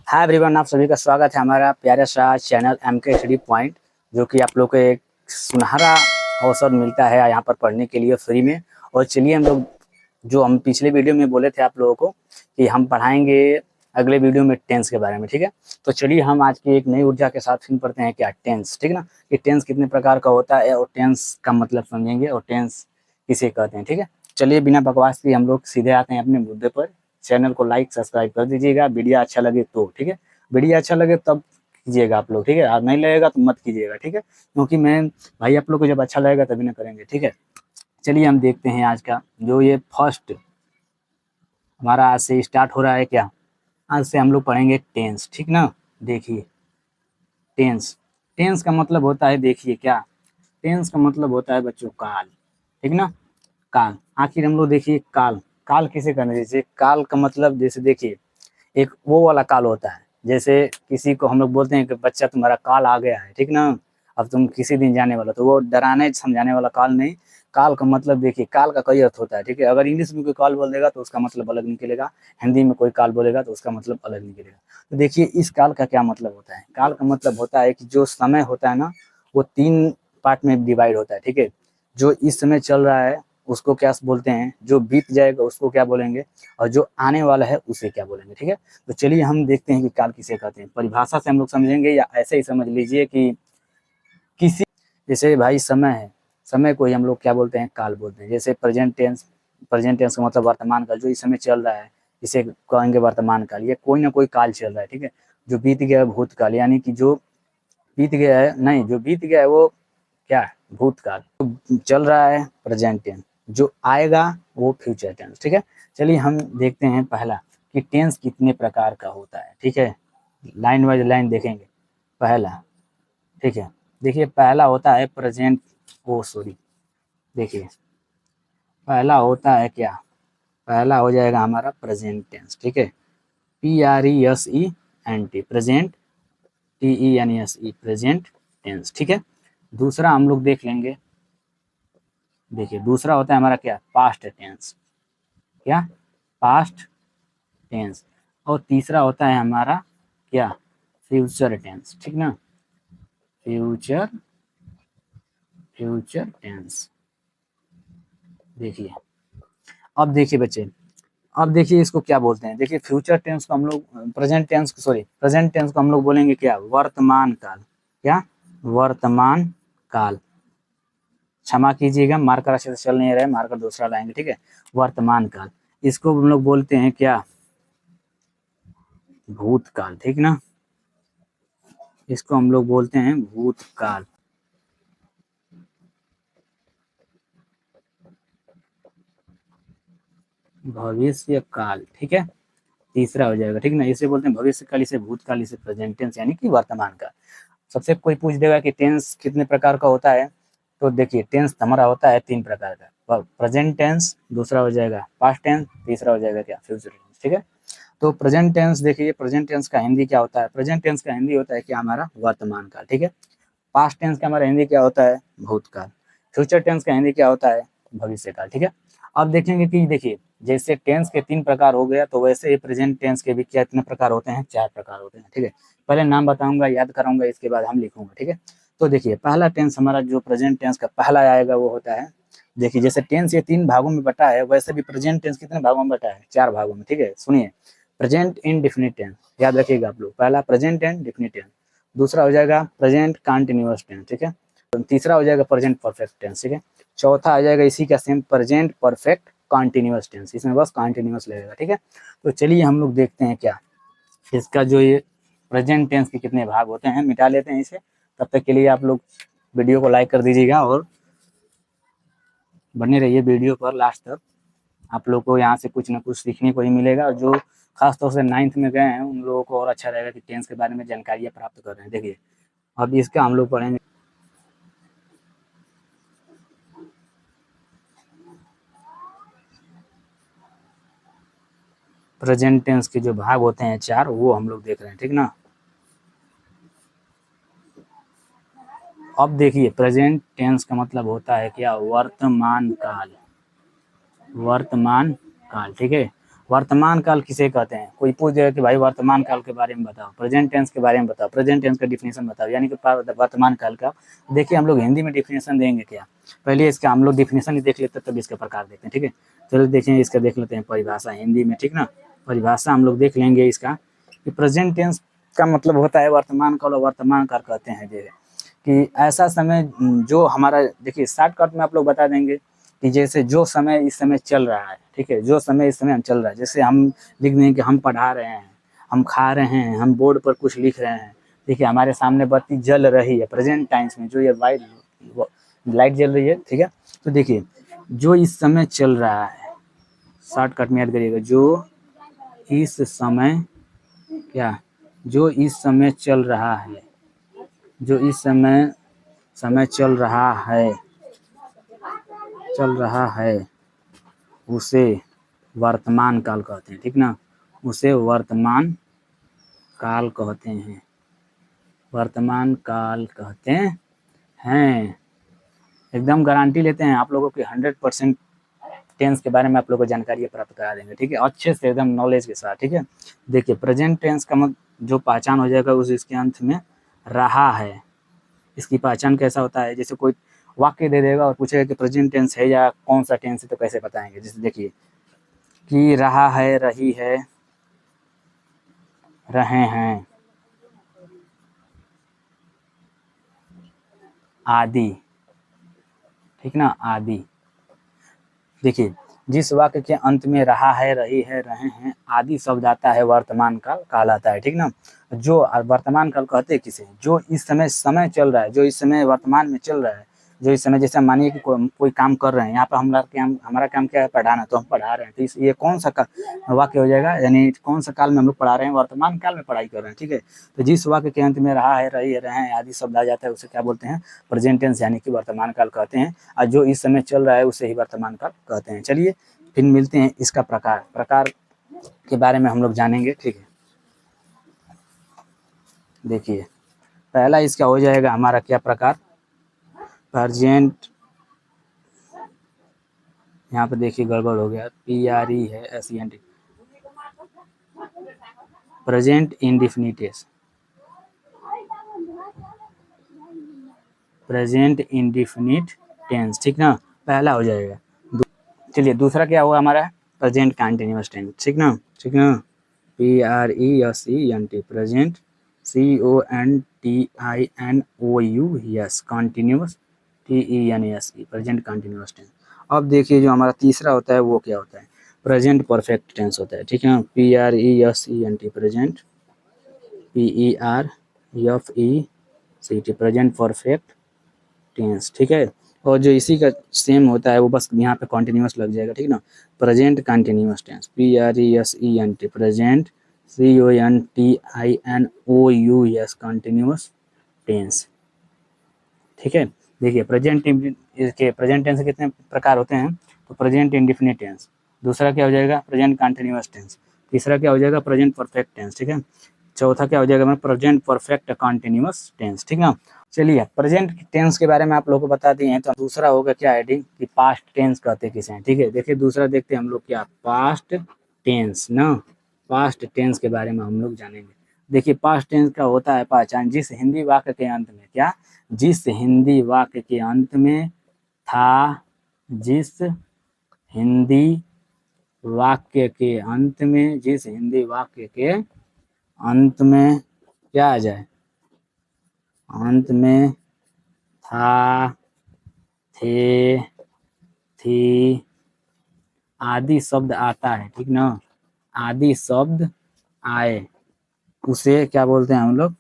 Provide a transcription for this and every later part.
Hi everyone, आप सभी का स्वागत है हमारा प्यारा सा चैनल MK स्टडी पॉइंट, जो कि आप लोग को एक सुनहरा अवसर मिलता है यहाँ पर पढ़ने के लिए फ्री में। और चलिए हम पिछले वीडियो में बोले थे आप लोगों को कि हम पढ़ाएंगे अगले वीडियो में टेंस के बारे में, ठीक है। तो चलिए हम आज की एक नई ऊर्जा के साथ फिर पढ़ते हैं क्या टेंस, ठीक है ना। कि टेंस कितने प्रकार का होता है और टेंस का मतलब समझेंगे और टेंस किसे कहते हैं, ठीक है। चलिए बिना बकवास के हम लोग सीधे आते हैं अपने मुद्दे पर। चैनल को लाइक सब्सक्राइब कर दीजिएगा, वीडियो अच्छा लगे तो, ठीक है। वीडियो अच्छा लगे तब कीजिएगा आप लोग, ठीक है। और नहीं लगेगा तो मत कीजिएगा, ठीक है। क्योंकि मैं भाई आप लोग को जब अच्छा लगेगा तभी ना करेंगे, ठीक है। चलिए हम देखते हैं आज का जो ये फर्स्ट हमारा आज से स्टार्ट हो रहा है क्या। आज से हम लोग पढ़ेंगे टेंस, ठीक ना। देखिए टेंस, टेंस का मतलब होता है, देखिए क्या टेंस का मतलब होता है बच्चों काल, ठीक ना। काल, आखिर हम लोग देखिए काल, काल किसे कहते हैं। जैसे काल का मतलब जैसे देखिए एक वो वाला काल होता है, जैसे किसी को हम लोग बोलते हैं कि बच्चा तुम्हारा काल आ गया है, ठीक ना। अब तुम किसी दिन जाने वाला, तो वो डराने समझाने वाला काल नहीं। काल का मतलब देखिए, काल का कई अर्थ होता है, ठीक है। अगर इंग्लिश में कोई काल बोल देगा तो उसका मतलब अलग निकलेगा, हिंदी में कोई काल बोलेगा तो उसका मतलब अलग निकलेगा। तो देखिए इस काल का क्या मतलब होता है। काल का मतलब होता है कि जो समय होता है ना, वो 3 पार्ट में डिवाइड होता है, ठीक है। जो इस समय चल रहा है उसको क्या बोलते हैं, जो बीत जाएगा उसको क्या बोलेंगे, और जो आने वाला है उसे क्या बोलेंगे, ठीक है। तो चलिए हम देखते हैं कि काल किसे कहते हैं। परिभाषा से हम लोग समझेंगे या ऐसे ही समझ लीजिए कि किसी, जैसे भाई समय है, समय को ही हम लोग क्या बोलते हैं, काल बोलते हैं। जैसे प्रेजेंट टेंस, प्रेजेंट टेंस का मतलब वर्तमान काल, जो इस समय चल रहा है इसे कहेंगे वर्तमान काल। ये कोई ना कोई काल चल रहा है, ठीक है। जो बीत गया है भूतकाल, यानी कि जो बीत गया है नहीं, जो बीत गया है वो क्या है, भूतकाल। तो चल रहा है प्रेजेंट टेंस, जो आएगा वो फ्यूचर टेंस, ठीक है। चलिए हम देखते हैं पहला कि टेंस कितने प्रकार का होता है, ठीक है। लाइन वाइज लाइन देखेंगे। पहला, ठीक है, देखिए पहला होता है प्रेजेंट, ओ सॉरी, देखिए पहला होता है क्या, पहला हो जाएगा हमारा प्रेजेंट टेंस, ठीक है। PRESENT, present, TENSE, present tense, ठीक है। दूसरा हम लोग देख लेंगे, देखिए दूसरा होता है हमारा क्या, पास्ट टेंस, क्या, पास्ट टेंस। और तीसरा होता है हमारा क्या, फ्यूचर टेंस, ठीक ना। Future, future tense. देखिए अब देखिए बच्चे, अब देखिए इसको क्या बोलते हैं। देखिए फ्यूचर टेंस को हम लोग, प्रेजेंट टेंस को सॉरी, प्रेजेंट टेंस को हम लोग बोलेंगे क्या, वर्तमान काल, क्या, वर्तमान काल। क्षमा कीजिएगा, मार्कर अच्छे से चल नहीं रहे, मार्कर दूसरा लाएंगे, ठीक है। वर्तमान काल, इसको हम लोग बोलते हैं क्या, भूतकाल, ठीक ना। इसको हम लोग बोलते हैं भूतकाल। भविष्य काल, ठीक है, तीसरा हो जाएगा, ठीक ना। इसे बोलते हैं भविष्य काल, इसे भूतकाल, इसे प्रेजेंट टेंस यानी कि वर्तमान काल। सबसे कोई पूछ देगा कि टेंस कितने प्रकार का होता है, तो देखिए टेंस हमारा होता है 3 प्रकार का, प्रेजेंट टेंस, दूसरा हो जाएगा पास्ट टेंस, तीसरा हो जाएगा क्या, फ्यूचर टेंस, ठीक है। तो प्रेजेंट टेंस देखिए, प्रेजेंट टेंस का हिंदी क्या होता है, प्रेजेंट टेंस का हिंदी होता है क्या हमारा, वर्तमान काल, ठीक है। पास्ट टेंस का हमारा हिंदी क्या होता है, भूतकाल। फ्यूचर टेंस का हिंदी क्या होता है, भविष्य काल, ठीक है। अब देखेंगे कि देखिए जैसे टेंस के 3 प्रकार हो गया, तो वैसे ही प्रेजेंट टेंस के भी क्या कितने प्रकार होते हैं, 4 प्रकार होते हैं, ठीक है। पहले नाम बताऊंगा, याद कराऊंगा, इसके बाद हम लिखूंगा, ठीक है। तो देखिए पहला टेंस हमारा जो प्रेजेंट टेंस का पहला आएगा वो होता है, देखिए जैसे टेंस ये 3 भागों में बटा है, वैसे भी प्रेजेंट टेंस कितने भागों में बटा है, 4 भागों में, ठीक है। सुनिए, प्रेजेंट इंडेफिनिट टेंस, याद रखिएगा आप लोग, पहला प्रेजेंट इंडेफिनिट टेंस, दूसरा हो जाएगा प्रेजेंट कंटिन्यूअस टेंस, ठीक है। तीसरा हो जाएगा प्रेजेंट परफेक्ट टेंस, ठीक है। चौथा आ जाएगा इसी का same, present perfect continuous tense, इसमें बस कंटिन्यूअस लगेगा, ठीक है। तो चलिए हम लोग देखते हैं क्या इसका जो ये प्रेजेंट टेंस के कितने भाग होते हैं, मिटा लेते हैं इसे। तब तक के लिए आप लोग वीडियो को लाइक कर दीजिएगा और बने रहिए वीडियो पर लास्ट तक। आप लोग को यहाँ से कुछ ना कुछ सीखने को ही मिलेगा, और जो खासतौर से 9th में गए हैं उन लोगों को और अच्छा रहेगा कि टेंस के बारे में जानकारियाँ प्राप्त कर रहे हैं। देखिए अब इसका हम लोग पढ़ेंगे, प्रेजेंट टेंस के जो भाग होते हैं 4, वो हम लोग देख रहे हैं, ठीक ना। अब देखिए प्रेजेंट टेंस का मतलब होता है क्या, वर्तमान काल, वर्तमान काल, ठीक है। वर्तमान काल किसे कहते हैं? कोई पूछ देगा कि भाई वर्तमान काल के बारे में बताओ, प्रेजेंट टेंस के बारे में बताओ, प्रेजेंट टेंस का डिफिनेशन बताओ, यानी कि वर्तमान काल का। देखिए हम लोग हिंदी में डिफिनेशन देंगे क्या, पहले इसका हम लोग डिफिनेशन ही देख लेते हैं, तब इसके प्रकार देखते हैं। ठीक है, चलो देखें, इसका देख लेते हैं परिभाषा हिंदी में। ठीक ना, परिभाषा हम लोग देख लेंगे इसका कि प्रेजेंट टेंस का मतलब होता है वर्तमान काल, और वर्तमान काल कहते हैं कि ऐसा समय जो हमारा, देखिए शॉर्टकट में आप लोग बता देंगे कि जैसे जो समय इस समय चल रहा है, ठीक है, जो समय इस समय हम चल रहा है, जैसे हम लिख देंगे कि हम पढ़ा रहे हैं, हम खा रहे हैं, हम बोर्ड पर कुछ लिख रहे हैं, देखिए हमारे सामने बत्ती जल रही है, प्रेजेंट टाइम्स में जो ये वाइट लाइट जल रही है। ठीक है, तो देखिए जो इस समय चल रहा है, शॉर्टकट में याद करिएगा, जो इस समय क्या, जो इस समय चल रहा है, जो इस समय समय चल रहा है उसे वर्तमान काल कहते हैं। ठीक ना, उसे वर्तमान काल कहते हैं, वर्तमान काल कहते हैं। एकदम गारंटी लेते हैं आप लोगों की 100% टेंस के बारे में आप लोगों को जानकारी प्राप्त करा देंगे। ठीक है, अच्छे से एकदम नॉलेज के साथ। ठीक है, देखिए प्रेजेंट टेंस का जो पहचान हो जाएगा उस इसके अंत में रहा है, इसकी पहचान कैसा होता है, जैसे कोई वाक्य दे देगा और पूछेगा कि प्रेजेंट टेंस है या कौन सा टेंस है, तो कैसे बताएंगे। जैसे देखिए कि रहा है, रही है, रहे हैं, आदि। ठीक ना, आदि। देखिए जिस वाक्य के अंत में रहा है, रही है, रहे हैं, आदि शब्द आता है, वर्तमान काल कहलाता है। ठीक ना, जो वर्तमान काल कहते हैं किसे, जो इस समय समय चल रहा है, जो इस समय वर्तमान में चल रहा है, जो इस समय, जैसे मानिए कि कोई काम कर रहे हैं, यहाँ पर हमारा काम क्या है, पढ़ाना, तो हम पढ़ा रहे हैं, तो ये कौन सा वाक्य हो जाएगा, यानी कौन सा काल में हम लोग पढ़ा रहे हैं, वर्तमान काल में पढ़ाई कर रहे हैं। ठीक है, तो जिस वाक्य के अंत में रहा है, रही है, रहे हैं, आदि शब्द आ जाता है, उसे क्या बोलते हैं, प्रेजेंट टेंस, यानी कि वर्तमान काल कहते हैं। और जो इस समय चल रहा है उसे ही वर्तमान काल कहते हैं। चलिए फिर मिलते हैं इसका प्रकार के बारे में हम लोग जानेंगे। ठीक है, देखिए पहला इसका हो जाएगा हमारा क्या प्रकार, प्रेजेंट, यहाँ पे देखिए गड़बड़ हो गया, PRE है SENT, present indefinite, present indefinite tense. ठीक ना, पहला हो जाएगा। चलिए दूसरा क्या हुआ हमारा, प्रेजेंट कंटिन्यूअस टेंस। ठीक ना, ठीक ना, PRESENT, present CONTINOUS, continuous TENSE, present continuous tense. अब देखिए जो हमारा तीसरा होता है वो क्या होता है, प्रेजेंट परफेक्ट टेंस होता है। ठीक है, PRESENT, present PERFECT, present perfect tense. ठीक है, और जो इसी का सेम होता है वो बस यहाँ पे कॉन्टिन्यूस लग जाएगा। ठीक ना, present continuous tense, PRESENT, present CONTINOUS, continuous tense. ठीक है, देखिए प्रेजेंट इसके प्रेजेंट टेंस के कितने प्रकार होते हैं, तो प्रेजेंट इंडिफिनिट टेंस, दूसरा क्या हो जाएगा, प्रेजेंट कंटिन्यूअस टेंस, तीसरा क्या हो जाएगा, प्रेजेंट परफेक्ट टेंस। ठीक है, चौथा क्या हो जाएगा, प्रेजेंट परफेक्ट कंटिन्यूअस टेंस। ठीक ना, चलिए प्रेजेंट टेंस के बारे में आप लोगों को बता दिए हैं, तो दूसरा होगा क्या हेडिंग, कि पास्ट टेंस कहते किसे हैं। ठीक है, देखिए दूसरा देखते हैं हम लोग क्या, पास्ट टेंस ना, पास्ट टेंस के बारे में हम लोग जानेंगे। देखिए पास्ट टेंस का होता है पहचान, जिस हिंदी वाक्य के अंत में क्या, जिस हिंदी वाक्य के अंत में था, जिस हिंदी वाक्य के अंत में, जिस हिंदी वाक्य के अंत में क्या आ जाए, अंत में था, थे, थी, आदि शब्द आता है। ठीक ना, आदि शब्द आए, उसे क्या बोलते हैं हम लोग,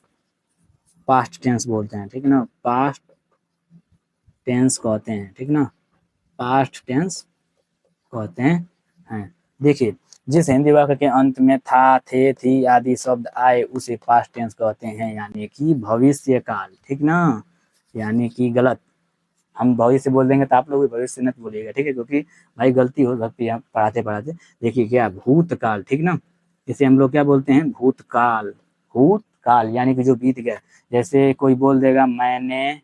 पास्ट टेंस बोलते हैं। ठीक ना, पास्ट टेंस कहते हैं। ठीक ना, पास्ट टेंस कहते हैं। देखिए जिस हिंदी वाक्य के अंत में था, थे, थी आदि शब्द आए उसे पास्ट टेंस कहते हैं, यानी कि भविष्य काल। ठीक ना, यानी कि गलत, हम भविष्य बोल देंगे तो आप लोग भी भविष्य नहीं बोलिएगा। ठीक है, क्योंकि भाई गलती हो सकती है पढ़ाते पढ़ाते। देखिए क्या, भूतकाल। ठीक ना, इसे हम लोग क्या बोलते हैं, भूतकाल, भूतकाल यानी कि जो बीत गया। जैसे कोई बोल देगा मैंने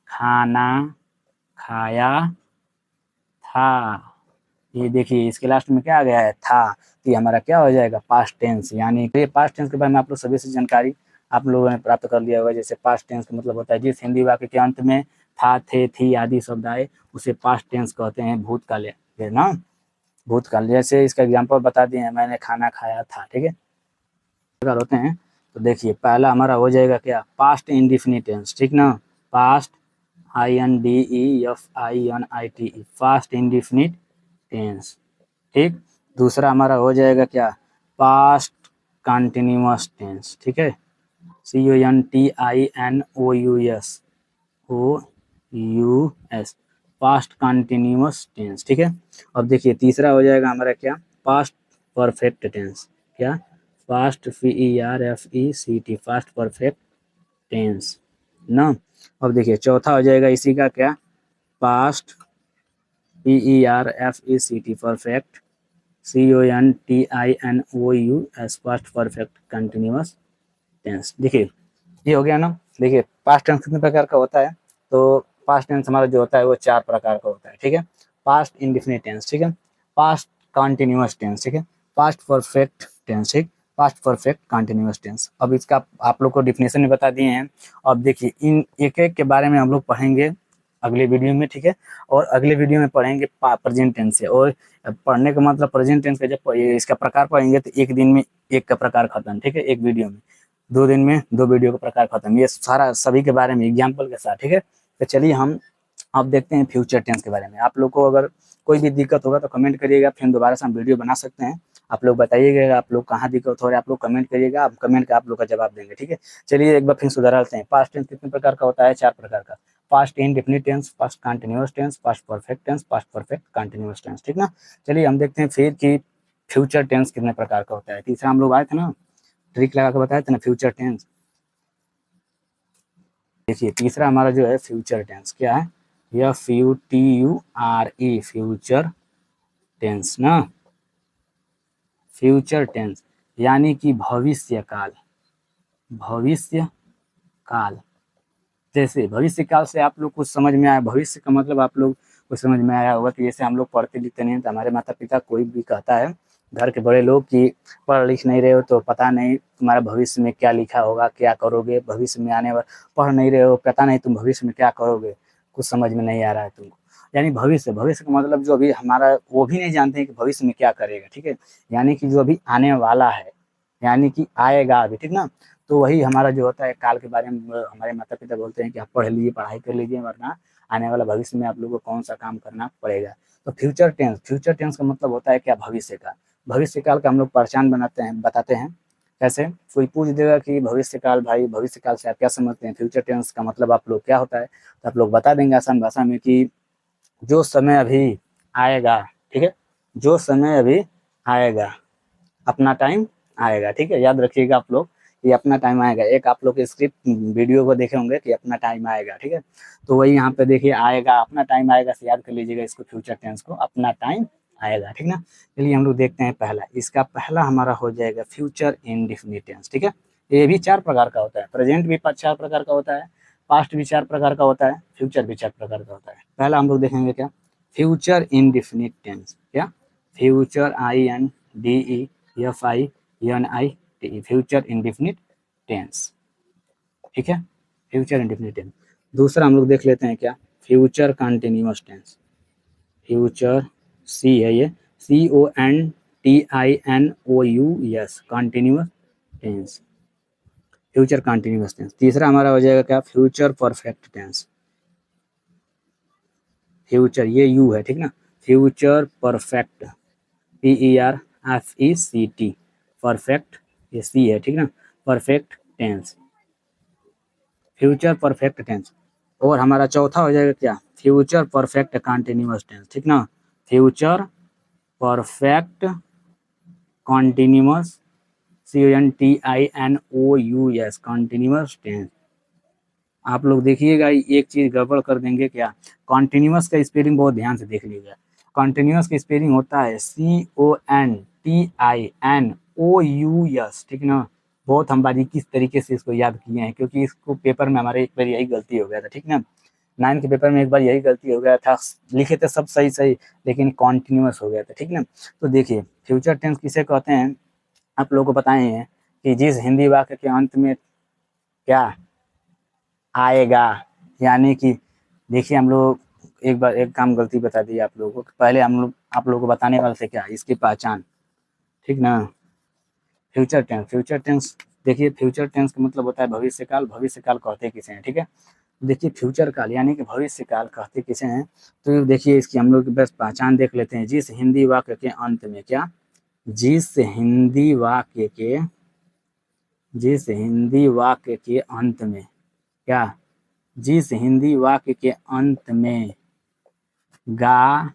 खाना खाया था, ये देखिए इसके लास्ट में क्या आ गया है, था। तो ये हमारा क्या हो जाएगा, पास्ट टेंस। यानी कि पास्ट टेंस के बारे में आप लोग सभी से जानकारी आप लोगों ने प्राप्त कर लिया होगा। जैसे पास्ट टेंस का मतलब होता है जिस हिंदी वाक्य के अंत में था, थे, थी आदि शब्द आए उसे पास्ट टेंस कहते हैं, भूतकाल है ना, भूतकाल। जैसे इसका एग्जाम्पल बता दिए हैं, मैंने खाना खाया था, ठीक है। प्रकार होते हैं, तो देखिए पहला हमारा हो जाएगा क्या, पास्ट इंडिफिनिट टेंस, ठीक ना, past INDEFINITE, past indefinite tense, ठीक। दूसरा हमारा हो जाएगा क्या, पास्ट कंटिन्यूअस टेंस, ठीक है, CONTINOUS पास्ट कंटिन्यूअस टेंस, ठीक है। अब देखिए तीसरा हो जाएगा हमारा क्या, पास्ट परफेक्ट टेंस, क्या, past PERFECT, past perfect tense ना। अब देखिए चौथा हो जाएगा इसी का क्या, past PERFECT perfect, CONTINOUS past perfect continuous tense. देखिए ये हो गया ना। देखिए पास्ट टेंस कितने प्रकार का होता है, तो पास्ट टेंस हमारा जो होता है वो 4 प्रकार का होता है, ठीक है। पास्ट इंडिफिनिट टेंस, ठीक है, पास्ट कंटिन्यूअस टेंस, ठीक है, पास्ट परफेक्ट टेंस, ठीक, पास्ट परफेक्ट कंटिन्यूअस टेंस। अब इसका आप लोग को डिफिनेशन भी बता दिए हैं। अब देखिए इन एक एक के बारे में हम लोग पढ़ेंगे अगले वीडियो में, ठीक है। और अगले वीडियो में पढ़ेंगे प्रेजेंट टेंस से, और पढ़ने का मतलब प्रेजेंट टेंस का जब इसका प्रकार पढ़ेंगे तो एक दिन में एक का प्रकार खत्म, ठीक है, एक वीडियो में, 2 दिन में 2 वीडियो का प्रकार खत्म, ये सारा सभी के बारे में एग्जाम्पल के साथ, ठीक है। तो चलिए हम अब देखते हैं फ्यूचर टेंस के बारे में। आप लोग को अगर कोई भी दिक्कत होगा तो कमेंट करिएगा, फिर दोबारा से हम वीडियो बना सकते हैं। आप लोग बताइएगा आप लोग कहाँ दिक्कत हो रहा है, आप लोग कमेंट करिएगा, आप कमेंट का आप लोग का जवाब देंगे, ठीक है। चलिए एक बार फिर सुधारते हैं। पास्ट टेंस कितने प्रकार का होता है, 4 प्रकार का, past indefinite tense, past continuous tense, past perfect tense, past perfect continuous tense, ठीक ना। चलिए हम देखते हैं फिर कि फ्यूचर टेंस कितने प्रकार का होता है। तीसरा हम लोग आए थे ना, ट्रिक लगा के बताए थे ना फ्यूचर टेंस। देखिए तीसरा हमारा जो है फ्यूचर टेंस क्या है, FUTURE, फ्यूचर टेंस ना, फ्यूचर टेंस यानी कि भविष्य काल, भविष्य काल। जैसे भविष्य काल से आप लोग कुछ समझ में आया, भविष्य का मतलब आप लोग कुछ समझ में आया होगा कि जैसे हम लोग पढ़ते लिखते नहीं तो हमारे माता पिता कोई भी कहता है, घर के बड़े लोग कि पढ़ लिख नहीं रहे हो तो पता नहीं तुम्हारा भविष्य में क्या लिखा होगा, क्या करोगे भविष्य में आने वाला, पढ़ नहीं रहे हो पता नहीं तुम भविष्य में क्या करोगे, कुछ समझ में नहीं आ रहा है तुमको। यानी भविष्य, भविष्य का मतलब जो अभी हमारा वो भी नहीं जानते हैं कि भविष्य में क्या करेगा, ठीक है, यानी कि जो अभी आने वाला है, यानी कि आएगा अभी, ठीक ना। तो वही हमारा जो होता है काल के बारे में हमारे माता पिता बोलते हैं कि आप पढ़ लीजिए, पढ़ाई कर लीजिए, वरना आने वाला भविष्य में आप लोगों को कौन सा काम करना पड़ेगा। तो फ्यूचर टेंस, फ्यूचर टेंस का मतलब होता है क्या, भविष्य का। भविष्य काल का हम लोग पहचान बनाते हैं, बताते हैं कैसे। कोई पूछ देगा कि भविष्य काल, भाई भविष्य काल से आप क्या समझते हैं, फ्यूचर टेंस का मतलब आप लोग क्या होता है, तो आप लोग बता देंगे आसान भाषा में कि जो समय अभी आएगा, ठीक है, जो समय अभी आएगा, अपना टाइम आएगा, ठीक है। याद रखिएगा आप लोग, ये अपना टाइम आएगा। एक आप लोग स्क्रिप्ट वीडियो को देखे होंगे कि अपना टाइम आएगा, ठीक है। तो वही यहाँ पे देखिए आएगा, अपना टाइम आएगा से याद कर लीजिएगा इसको, फ्यूचर टेंस को, अपना टाइम आएगा, ठीक ना। चलिए हम लोग देखते हैं पहला, इसका पहला हमारा हो जाएगा फ्यूचर इंडेफिनिट टेंस, ठीक है। ये भी 4 प्रकार का होता है, प्रेजेंट भी 4 प्रकार का होता है, पास्ट भी 4 प्रकार का होता है, फ्यूचर भी 4 प्रकार का होता है। पहला हम लोग देखेंगे क्या, फ्यूचर इंडेफिनिट टेंस, क्या, future INDEFINITE, future indefinite tense, ठीक है, फ्यूचर इंडेफिनिट टेंस। दूसरा हम लोग देख लेते हैं क्या, फ्यूचर कंटिन्यूअस टेंस, फ्यूचर सी है ये, CONTINOUS, continuous tense, future continuous tense. तीसरा हमारा हो जाएगा क्या, फ्यूचर परफेक्ट टेंस, फ्यूचर ये यू है, ठीक ना, फ्यूचर परफेक्ट, PERFECT, परफेक्ट ये सी है, ठीक ना, perfect tense, future perfect tense. और हमारा चौथा हो जाएगा क्या, फ्यूचर परफेक्ट कंटिन्यूअस टेंस, ठीक ना, future perfect continuous, CONTINOUS, continuous tense. आप लोग देखिएगा एक चीज गड़बड़ कर देंगे क्या, कॉन्टिन्यूअस का स्पेलिंग बहुत ध्यान से देख लीजिएगा। कॉन्टिन्यूअस का स्पेलिंग होता है CONTINOUS, ठीक ना। बहुत हम बारीकी किस तरीके से इसको याद किए हैं, क्योंकि इसको पेपर में हमारे एक बार यही गलती हो गया था, ठीक ना। 9 के पेपर में एक बार यही गलती हो गया था, लिखे थे सब सही सही लेकिन कॉन्टिन्यूअस हो गया था, ठीक ना। तो देखिए फ्यूचर टेंस किसे कहते हैं, आप लोगों को बताए हैं कि जिस हिंदी वाक्य के अंत में क्या आएगा, यानी कि देखिए हम लोग एक बार एक काम गलती बता दी आप लोगों को, पहले हम लोग आप लोगों को बताने वाले थे क्या इसकी पहचान, ठीक ना। फ्यूचर टेंस देखिए फ्यूचर टेंस का मतलब होता है भविष्यकाल, भविष्यकाल कहते किसे हैं, ठीक है। देखिए फ्यूचर काल यानी कि भविष्य काल कहते किसे हैं, तो देखिए इसकी हम लोग बस पहचान देख लेते हैं। जिस हिंदी वाक्य के अंत में क्या, जिस हिंदी वाक्य के जिस हिंदी वाक्य के अंत में क्या, जिस हिंदी वाक्य के अंत में गा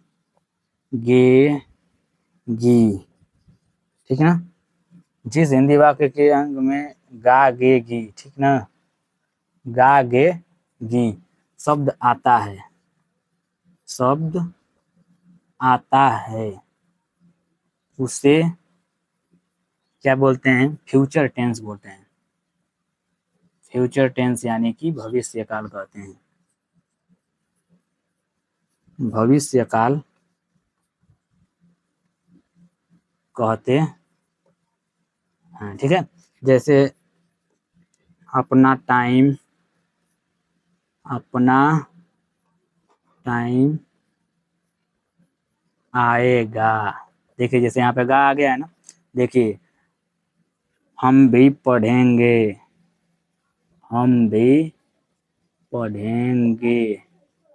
गे गी, ठीक है ना। जिस हिंदी वाक्य के अंत में गा गे गी, ठीक ना, गा गे गी शब्द आता है, शब्द आता है, उसे क्या बोलते हैं, फ्यूचर टेंस बोलते हैं। फ्यूचर टेंस यानी कि भविष्य काल कहते हैं, भविष्य काल कहते हैं, ठीक है। जैसे अपना टाइम, अपना टाइम आएगा, देखिए जैसे यहाँ पे गा आ गया है ना, देखिए हम भी पढ़ेंगे, हम भी पढ़ेंगे,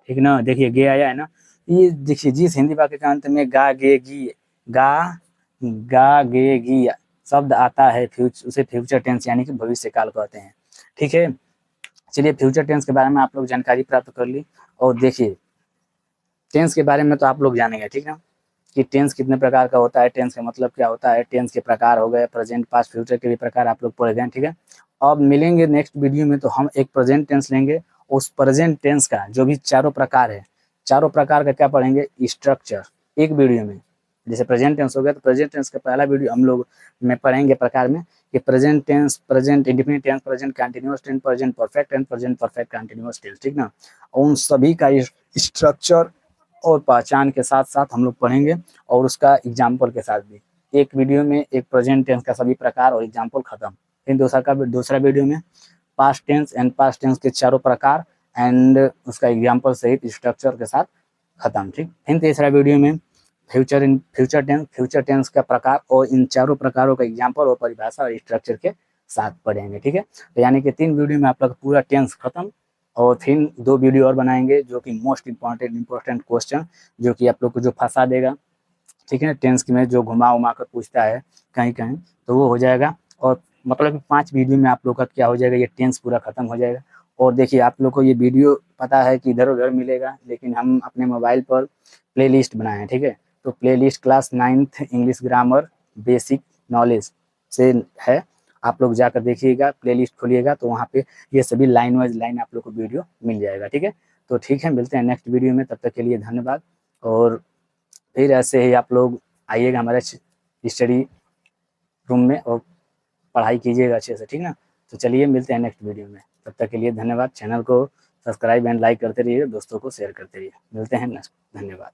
ठीक ना। देखिए गे आया है ना, ये देखिए जिस हिंदी वाक्य के अंत में गा गे गी, गा गा गे गी शब्द आता है उसे फ्यूचर टेंस यानी कि भविष्य काल कहते हैं, ठीक है। चलिए फ्यूचर टेंस के बारे में आप लोग जानकारी प्राप्त कर ली, और देखिए टेंस के बारे में तो आप लोग जानेंगे, ठीक ना, कि टेंस कितने प्रकार का होता है, टेंस का मतलब क्या होता है, टेंस के प्रकार हो गए, प्रेजेंट पास्ट फ्यूचर के भी प्रकार आप लोग पढ़ गए, ठीक है। अब मिलेंगे नेक्स्ट वीडियो में तो हम एक प्रेजेंट टेंस लेंगे, उस प्रेजेंट टेंस का जो भी चारों प्रकार है, चारों प्रकार का क्या पढ़ेंगे, स्ट्रक्चर एक वीडियो में। जैसे प्रेजेंट टेंस हो गया तो प्रेजेंट टेंस का पहला वीडियो हम लोग में पढ़ेंगे प्रकार में कि present tense, present indefinite tense, present continuous tense, present perfect tense, present perfect continuous tense, ठीक ना। उन सभी का स्ट्रक्चर और पहचान के साथ साथ हम लोग पढ़ेंगे, और उसका एग्जाम्पल के साथ भी। एक वीडियो में एक प्रेजेंट टेंस का सभी प्रकार और एग्जाम्पल खत्म, फिर दूसरा वीडियो में past tense and past tense के चारों प्रकार एंड उसका एग्जाम्पल सहित स्ट्रक्चर के साथ खत्म, ठीक। फिर तीसरा वीडियो में फ्यूचर टेंस का प्रकार और इन चारों प्रकारों का एग्जाम्पल और परिभाषा और स्ट्रक्चर के साथ पढ़ेंगे, ठीक है। तो यानी कि 3 वीडियो में आप लोग पूरा टेंस खत्म, और फिर 2 वीडियो और बनाएंगे जो कि मोस्ट इंपॉर्टेंट क्वेश्चन, जो कि आप लोग को जो फंसा देगा, ठीक है, टेंस में जो घुमा उमा कर पूछता है कहीं कहीं, तो वो हो जाएगा। और मतलब कि 5 वीडियो में आप लोग का क्या हो जाएगा, ये टेंस पूरा खत्म हो जाएगा। और देखिए आप लोग को ये वीडियो पता है कि इधर उधर मिलेगा, लेकिन हम अपने मोबाइल पर प्ले लिस्ट बनाए हैं, ठीक है। तो play list class 9th English grammar basic knowledge से है, आप लोग जाकर देखिएगा, प्ले लिस्ट खोलिएगा तो वहाँ पे ये सभी लाइन वाइज लाइन आप लोग को वीडियो मिल जाएगा, ठीक है। तो ठीक है, मिलते हैं नेक्स्ट वीडियो में, तब तक के लिए धन्यवाद। और फिर ऐसे ही आप लोग आइएगा हमारे स्टडी रूम में और पढ़ाई कीजिएगा अच्छे से, ठीक ना। तो चलिए मिलते हैं नेक्स्ट वीडियो में, तब तक के लिए धन्यवाद। चैनल को सब्सक्राइब एंड लाइक करते रहिए, दोस्तों को शेयर करते रहिए। मिलते हैं नेक्स्ट, धन्यवाद।